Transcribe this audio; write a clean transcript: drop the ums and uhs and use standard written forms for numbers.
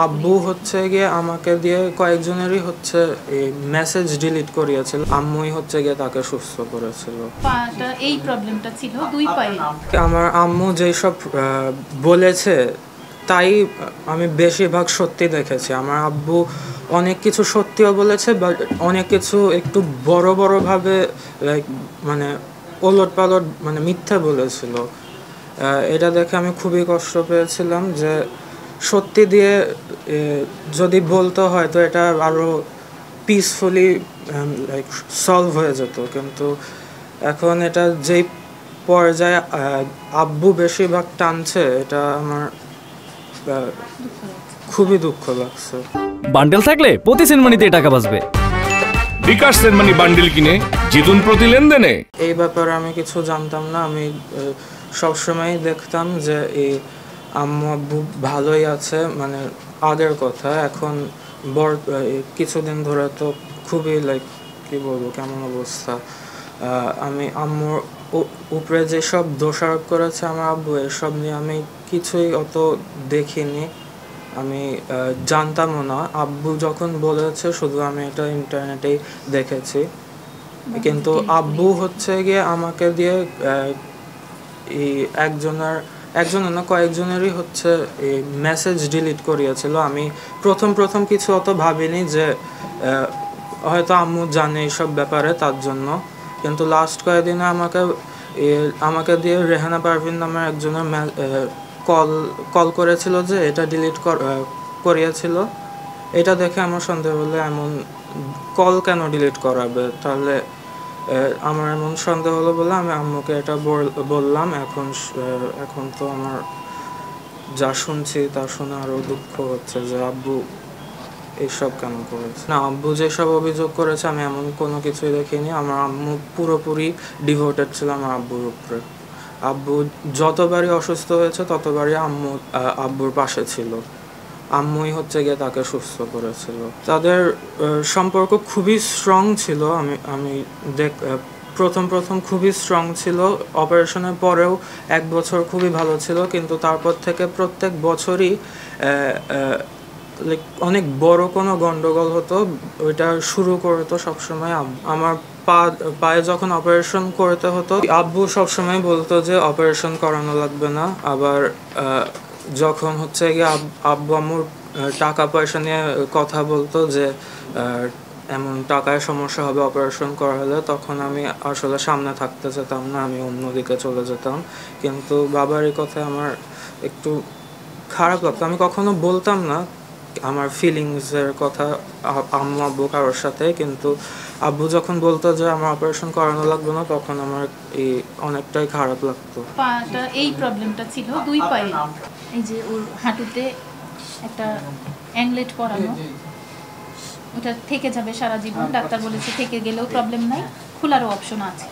আব্বু হচ্ছে গিয়ে আমাকে দিয়ে কয়েকজনেরই হচ্ছে এই মেসেজ ডিলিট করিয়েছিল, আম্মুই হচ্ছে গিয়ে তাকে সুস্থ করেছিল। পাটা এই প্রবলেমটা ছিল দুই পায়ে। আমার আম্মু যেসব বলেছে তাই আমি বেশিরভাগ সত্যি দেখেছি। আমার আব্বু অনেক কিছু সত্যিও বলেছে, বা অনেক কিছু একটু বড় বড়ভাবে লাইক মানে ওলট পালট মানে মিথ্যা বলেছিল। এটা দেখে আমি খুবই কষ্ট পেয়েছিলাম যে সত্যি দিয়ে যদি বলতে হয় তো এটা আরও পিসফুলি লাইক সলভ হয়ে যেত, কিন্তু এখন এটা যেই পর্যায়ে আব্বু বেশিরভাগ টানছে, এটা আমার খুবই দুঃখ লাগছে। বান্ডেল থাকলে প্রতি সেনমানিতে টাকা বাঁচবে। বিকাশ সেনমানি বান্ডেল কিনে জিতুন প্রতি লেনদেনে। এই ব্যাপারে আমি কিছু জানতাম না। আমি সবসময় দেখতাম যে এই আম্মু আব্বু ভালোই আছে, মানে আগের কথা। এখন কিছুদিন ধরে তো খুবই লাইক কি বলবো, কেমন অবস্থা। আমি আম্মুর উপরে যেসব দোষারোপ করেছে আমার আব্বু, এসব নিয়ে আমি কিছুই অত দেখিনি, আমি জানতামও না। আব্বু যখন বলেছে শুধু আমি এটা ইন্টারনেটেই দেখেছি, কিন্তু আব্বু হচ্ছে গিয়ে আমাকে দিয়ে এই একজনের না কয়েকজনেরই হচ্ছে এই মেসেজ ডিলিট করিয়েছিল। আমি প্রথম কিছু অত ভাবিনি যে হয়তো আম্মু জানে এইসব ব্যাপারে, তার জন্য। কিন্তু লাস্ট কয়েকদিনে আমাকে দিয়ে রেহানা পারভিন নামের একজনের কল করেছিল যে এটা ডিলিট করিয়েছিল। এটা দেখে আমার সন্দেহ হলো, এমন কল কেন ডিলিট করাবে, তাহলে আমার এমন সন্দেহ হলো বলে আমি আম্মুকে এটা বললাম। এখন তো আমার যা শুনছি তা শুনে আরও দুঃখ হচ্ছে যে আব্বু এইসব কেন করেছে। না, আব্বু যেসব অভিযোগ করেছে আমি এমন কোনো কিছুই দেখিনি। আমার আম্মু পুরোপুরি ডিভোটেড ছিল আমার আব্বুর উপরে। আব্বু যতবারই অসুস্থ হয়েছে ততবারই আব্বুর পাশে ছিল। আম্মুই হচ্ছে গিয়ে তাকে সুস্থ করেছিল। তাদের সম্পর্ক খুবই স্ট্রং ছিল। আমি প্রথম খুবই স্ট্রং ছিল। অপারেশনের পরেও 1 বছর খুবই ভালো ছিল, কিন্তু তারপর থেকে প্রত্যেক বছরই অনেক বড় কোনো গন্ডগোল হতো, ওইটা শুরু করতো সবসময় আমার পায়ে যখন অপারেশন করতে হতো। আব্বু সবসময় বলতো যে অপারেশন করানো লাগবে না। আবার যখন হচ্ছে গিয়ে আব্বু আম্মুর টাকা পয়সা নিয়ে কথা বলতো যে এমন টাকায় সমস্যা হবে অপারেশন করা হলে, তখন আমি আসলে সামনে থাকতে যেতাম না, আমি অন্যদিকে চলে যেতাম। কিন্তু বাবার এই কথায় আমার একটু খারাপ লাগতো। আমি কখনো বলতাম না আমার ফিলিংসের কথা আম্মু আব্বু কারোর সাথে, কিন্তু আব্বু যখন বলতো যে আমার অপারেশন করানো লাগবে না, তখন আমার অনেকটাই খারাপ লাগতো। পাটা এই প্রবলেমটা ছিল দুই পায়ে। এই যে ওর হাঁটুতে একটা অ্যাংলেট পরানো, ওটা থেকে যাবে সারা জীবন। ডাক্তার বলেছে থেকে গেলেও প্রবলেম নাই, খোলারও অপশন আছে।